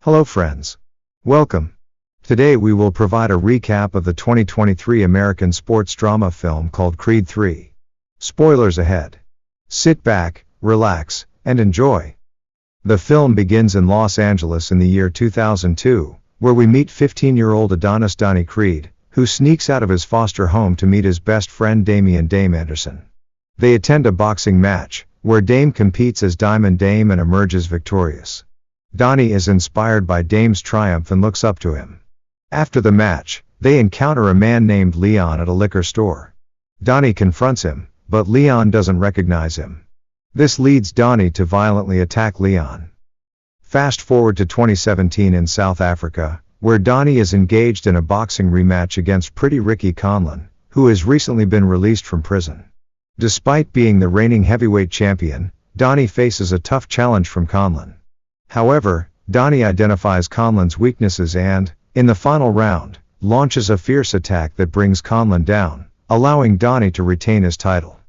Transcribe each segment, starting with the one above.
Hello friends. Welcome. Today we will provide a recap of the 2023 American sports drama film called Creed 3. Spoilers ahead. Sit back, relax, and enjoy. The film begins in Los Angeles in the year 2002, where we meet 15-year-old Adonis Creed, who sneaks out of his foster home to meet his best friend Damian Dame Anderson. They attend a boxing match, where Dame competes as Diamond Dame and emerges victorious. Donnie is inspired by Dame's triumph and looks up to him. After the match, they encounter a man named Leon at a liquor store. Donnie confronts him, but Leon doesn't recognize him. This leads Donnie to violently attack Leon. Fast forward to 2017 in South Africa, where Donnie is engaged in a boxing rematch against Pretty Ricky Conlon, who has recently been released from prison. Despite being the reigning heavyweight champion, Donnie faces a tough challenge from Conlon. However, Donnie identifies Conlon's weaknesses and, in the final round, launches a fierce attack that brings Conlon down, allowing Donnie to retain his title.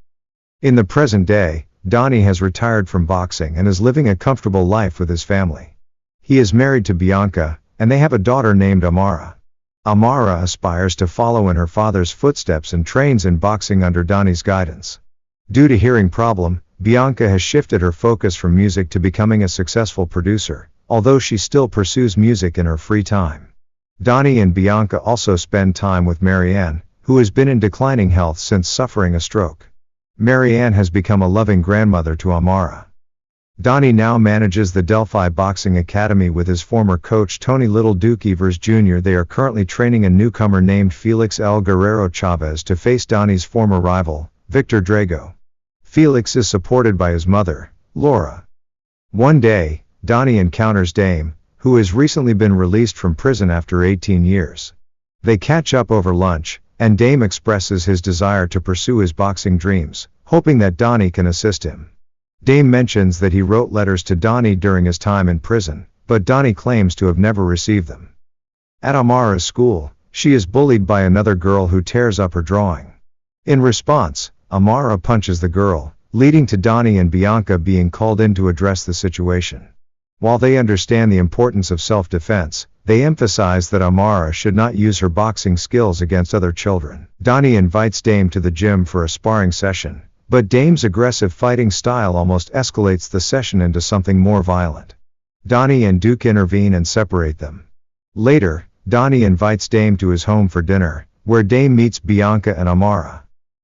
In the present day, Donnie has retired from boxing and is living a comfortable life with his family. He is married to Bianca, and they have a daughter named Amara. Amara aspires to follow in her father's footsteps and trains in boxing under Donnie's guidance. Due to hearing problem, Bianca has shifted her focus from music to becoming a successful producer, although she still pursues music in her free time. Donnie and Bianca also spend time with Marianne, who has been in declining health since suffering a stroke. Marianne has become a loving grandmother to Amara. Donnie now manages the Delphi Boxing Academy with his former coach Tony Little Duke Evers Jr. They are currently training a newcomer named Felix El Guerrero Chavez to face Donnie's former rival, Viktor Drago. Felix is supported by his mother, Laura. One day, Donnie encounters Dame, who has recently been released from prison after 18 years. They catch up over lunch, and Dame expresses his desire to pursue his boxing dreams, hoping that Donnie can assist him. Dame mentions that he wrote letters to Donnie during his time in prison, but Donnie claims to have never received them. At Amara's school, she is bullied by another girl who tears up her drawing. In response, Amara punches the girl, leading to Donnie and Bianca being called in to address the situation. While they understand the importance of self-defense, they emphasize that Amara should not use her boxing skills against other children. Donnie invites Dame to the gym for a sparring session, but Dame's aggressive fighting style almost escalates the session into something more violent. Donnie and Duke intervene and separate them. Later, Donnie invites Dame to his home for dinner, where Dame meets Bianca and Amara.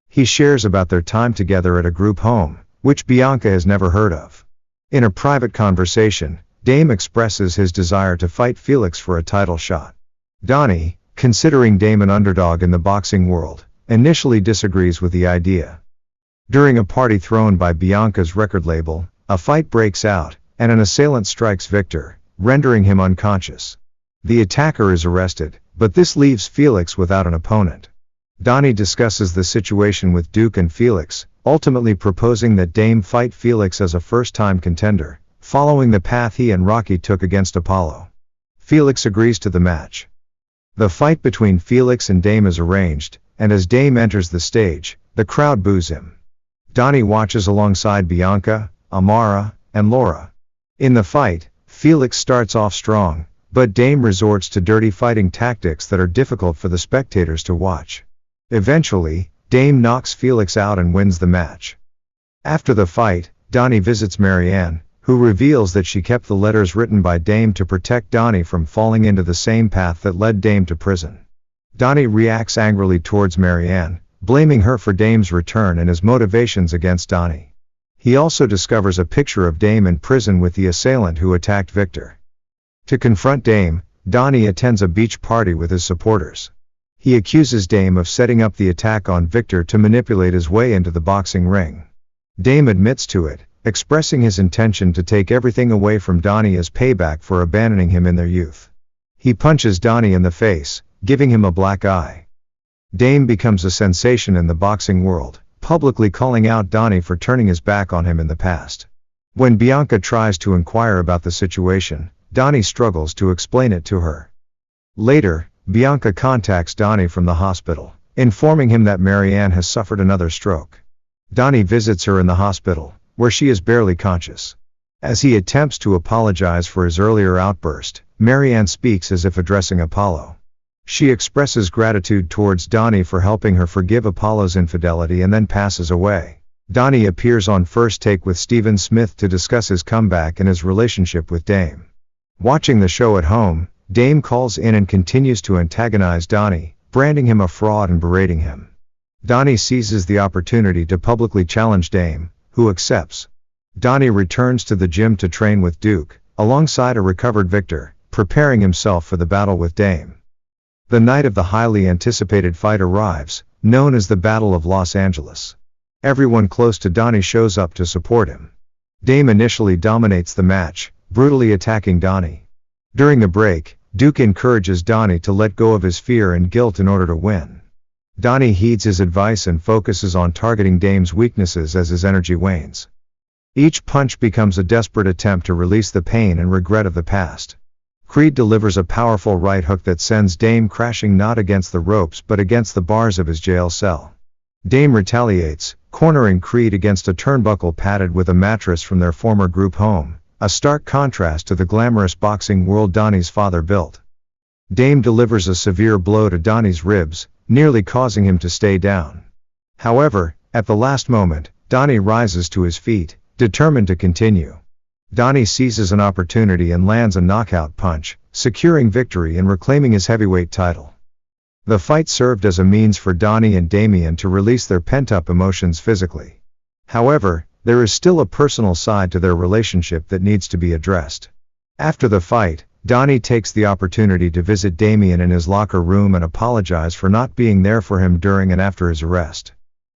He shares about their time together at a group home, which Bianca has never heard of. In a private conversation, Dame expresses his desire to fight Felix for a title shot. Donnie, considering Dame an underdog in the boxing world, initially disagrees with the idea. During a party thrown by Bianca's record label, a fight breaks out, and an assailant strikes Viktor, rendering him unconscious. The attacker is arrested, but this leaves Felix without an opponent. Donnie discusses the situation with Duke and Felix, ultimately proposing that Dame fight Felix as a first-time contender, following the path he and Rocky took against Apollo. Felix agrees to the match. The fight between Felix and Dame is arranged, and as Dame enters the stage, the crowd boos him. Donnie watches alongside Bianca, Amara, and Laura. In the fight, Felix starts off strong, but Dame resorts to dirty fighting tactics that are difficult for the spectators to watch. Eventually, Dame knocks Felix out and wins the match. After the fight, Donnie visits Marianne, who reveals that she kept the letters written by Dame to protect Donnie from falling into the same path that led Dame to prison. Donnie reacts angrily towards Marianne, blaming her for Dame's return and his motivations against Donnie. He also discovers a picture of Dame in prison with the assailant who attacked Viktor. To confront Dame, Donnie attends a beach party with his supporters. He accuses Dame of setting up the attack on Viktor to manipulate his way into the boxing ring. Dame admits to it, expressing his intention to take everything away from Donnie as payback for abandoning him in their youth. He punches Donnie in the face, giving him a black eye. Dame becomes a sensation in the boxing world, publicly calling out Donnie for turning his back on him in the past. When Bianca tries to inquire about the situation, Donnie struggles to explain it to her. Later, Bianca contacts Donnie from the hospital, informing him that Marianne has suffered another stroke. Donnie visits her in the hospital, where she is barely conscious. As he attempts to apologize for his earlier outburst, Marianne speaks as if addressing Apollo. She expresses gratitude towards Donnie for helping her forgive Apollo's infidelity and then passes away. Donnie appears on First Take with Stephen Smith to discuss his comeback and his relationship with Dame. Watching the show at home, Dame calls in and continues to antagonize Donnie, branding him a fraud and berating him. Donnie seizes the opportunity to publicly challenge Dame, who accepts. Donnie returns to the gym to train with Duke, alongside a recovered Viktor, preparing himself for the battle with Dame. The night of the highly anticipated fight arrives, known as the Battle of Los Angeles. Everyone close to Donnie shows up to support him. Dame initially dominates the match, brutally attacking Donnie. During the break, Duke encourages Donnie to let go of his fear and guilt in order to win. Donnie heeds his advice and focuses on targeting Dame's weaknesses as his energy wanes. Each punch becomes a desperate attempt to release the pain and regret of the past. Creed delivers a powerful right hook that sends Dame crashing not against the ropes but against the bars of his jail cell. Dame retaliates, cornering Creed against a turnbuckle padded with a mattress from their former group home, a stark contrast to the glamorous boxing world Donnie's father built. Dame delivers a severe blow to Donnie's ribs, nearly causing him to stay down. However, at the last moment, Donnie rises to his feet, determined to continue. Donnie seizes an opportunity and lands a knockout punch, securing victory and reclaiming his heavyweight title. The fight served as a means for Donnie and Damian to release their pent-up emotions physically. However, there is still a personal side to their relationship that needs to be addressed. After the fight, Donnie takes the opportunity to visit Damian in his locker room and apologize for not being there for him during and after his arrest.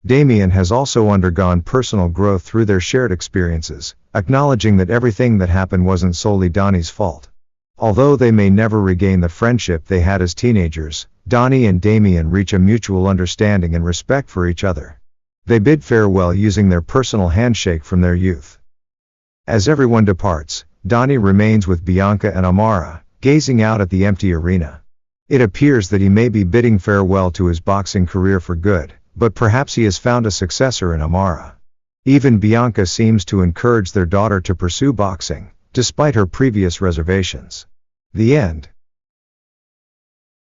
Damian has also undergone personal growth through their shared experiences, acknowledging that everything that happened wasn't solely Donnie's fault. Although they may never regain the friendship they had as teenagers, Donnie and Damian reach a mutual understanding and respect for each other. They bid farewell using their personal handshake from their youth. As everyone departs, Donnie remains with Bianca and Amara, gazing out at the empty arena. It appears that he may be bidding farewell to his boxing career for good, but perhaps he has found a successor in Amara. Even Bianca seems to encourage their daughter to pursue boxing, despite her previous reservations. The end.